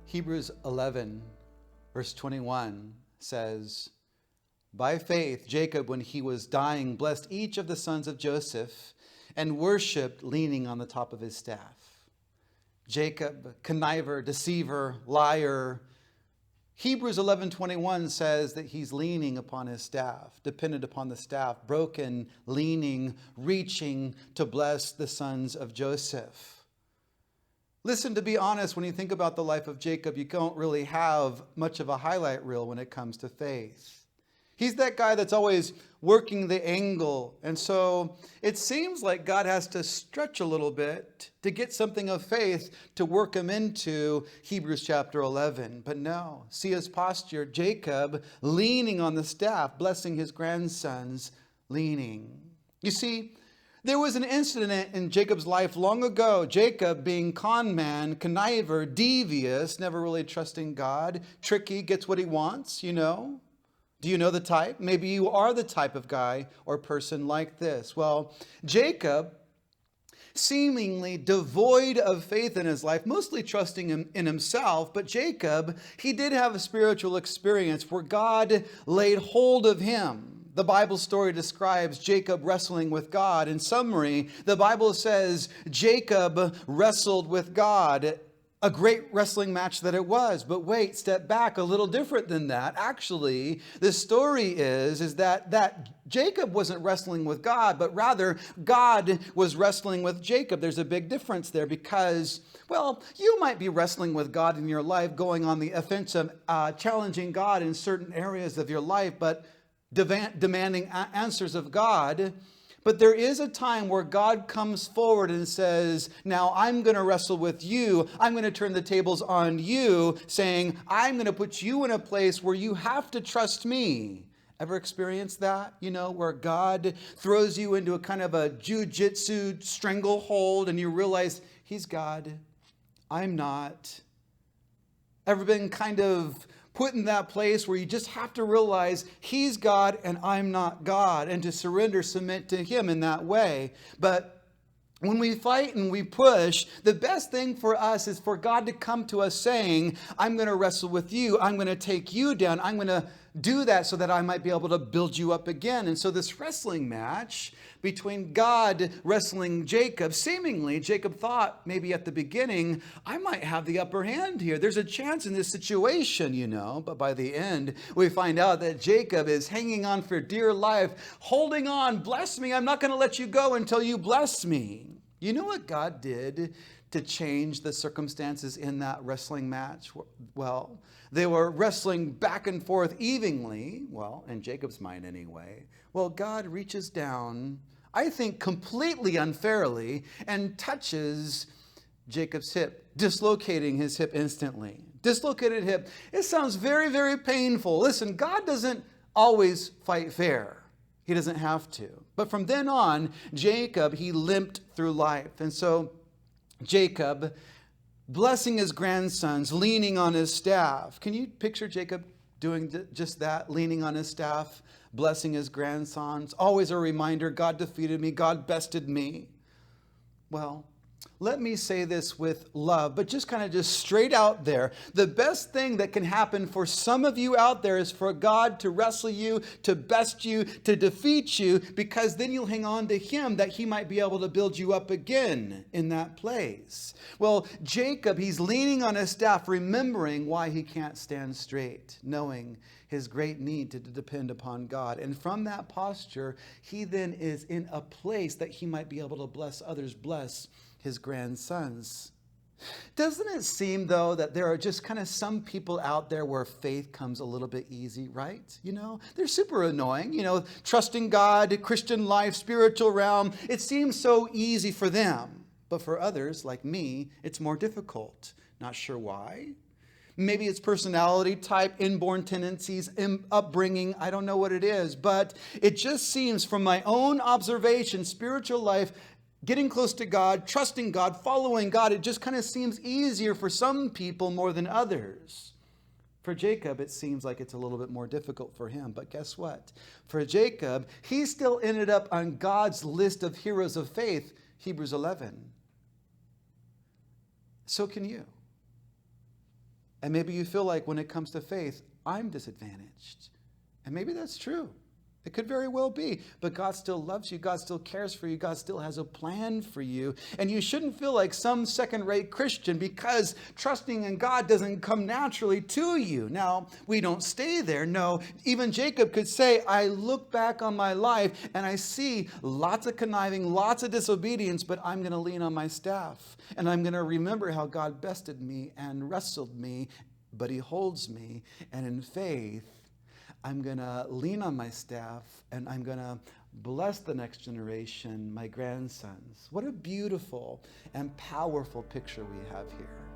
Hebrews 11, verse 21 says, "By faith, Jacob, when he was dying, blessed each of the sons of Joseph and worshiped leaning on the top of his staff." Jacob, conniver, deceiver, liar. Hebrews 11:21 says that he's leaning upon his staff, dependent upon the staff, broken, leaning, reaching to bless the sons of Joseph. Listen, to be honest, when you think about the life of Jacob, you don't really have much of a highlight reel when it comes to faith. He's that guy that's always working the angle. And so it seems like God has to stretch a little bit to get something of faith to work him into Hebrews chapter 11. But no, see his posture, Jacob leaning on the staff, blessing his grandsons, leaning. You see, there was an incident in Jacob's life long ago. Jacob, being con man, conniver, devious, never really trusting God, tricky, gets what he wants, you know. Do you know the type? Maybe you are the type of guy or person like this. Well, Jacob, seemingly devoid of faith in his life, mostly trusting in himself, but Jacob, he did have a spiritual experience where God laid hold of him. The Bible story describes Jacob wrestling with God. In summary, the Bible says Jacob wrestled with God. A great wrestling match that it was. But wait, step back, a little different than that. Actually, the story is that Jacob wasn't wrestling with God, but rather God was wrestling with Jacob. There's a big difference there because, well, you might be wrestling with God in your life, going on the offensive, challenging God in certain areas of your life, but demanding answers of God. But there is a time where God comes forward and says, now I'm going to wrestle with you. I'm going to turn the tables on you, saying, I'm going to put you in a place where you have to trust me. Ever experienced that? You know, where God throws you into a kind of a jujitsu stranglehold and you realize he's God, I'm not. Ever been kind of put in that place where you just have to realize he's God and I'm not God, and to surrender, submit to him in that way. But when we fight and we push, the best thing for us is for God to come to us saying, I'm going to wrestle with you. I'm going to take you down. I'm going to do that so that I might be able to build you up again. And so this wrestling match between God wrestling Jacob, seemingly Jacob thought maybe at the beginning, I might have the upper hand here. There's a chance in this situation, you know. But by the end, we find out that Jacob is hanging on for dear life, holding on, bless me. I'm not going to let you go until you bless me. You know what God did to change the circumstances in that wrestling match? Well, they were wrestling back and forth evenly, well, in Jacob's mind anyway. Well, God reaches down, I think completely unfairly, and touches Jacob's hip, dislocating his hip instantly. Dislocated hip. It sounds very, very painful. Listen, God doesn't always fight fair. He doesn't have to. But from then on, Jacob, he limped through life. And so Jacob, blessing his grandsons, leaning on his staff. Can you picture Jacob doing just that, leaning on his staff, blessing his grandsons? Always a reminder, God defeated me, God bested me. Well, let me say this with love, but just kind of just straight out there. The best thing that can happen for some of you out there is for God to wrestle you, to best you, to defeat you, because then you'll hang on to him that he might be able to build you up again in that place. Well, Jacob, he's leaning on his staff, remembering why he can't stand straight, knowing his great need to depend upon God. And from that posture, he then is in a place that he might be able to bless others, bless his grandsons. Doesn't it seem, though, that there are just kind of some people out there where faith comes a little bit easy, right? You know, they're super annoying, you know, trusting God, Christian life, spiritual realm. It seems so easy for them. But for others, like me, it's more difficult. Not sure why. Maybe it's personality type, inborn tendencies, upbringing. I don't know what it is. But it just seems from my own observation, spiritual life, getting close to God, trusting God, following God, it just kind of seems easier for some people more than others. For Jacob, it seems like it's a little bit more difficult for him. But guess what? For Jacob, he still ended up on God's list of heroes of faith, Hebrews 11. So can you. And maybe you feel like when it comes to faith, I'm disadvantaged. And maybe that's true. It could very well be. But God still loves you. God still cares for you. God still has a plan for you. And you shouldn't feel like some second-rate Christian because trusting in God doesn't come naturally to you. Now, we don't stay there. No, even Jacob could say, I look back on my life and I see lots of conniving, lots of disobedience, but I'm going to lean on my staff. And I'm going to remember how God bested me and wrestled me, but he holds me. And in faith, I'm going to lean on my staff and I'm going to bless the next generation, my grandsons. What a beautiful and powerful picture we have here.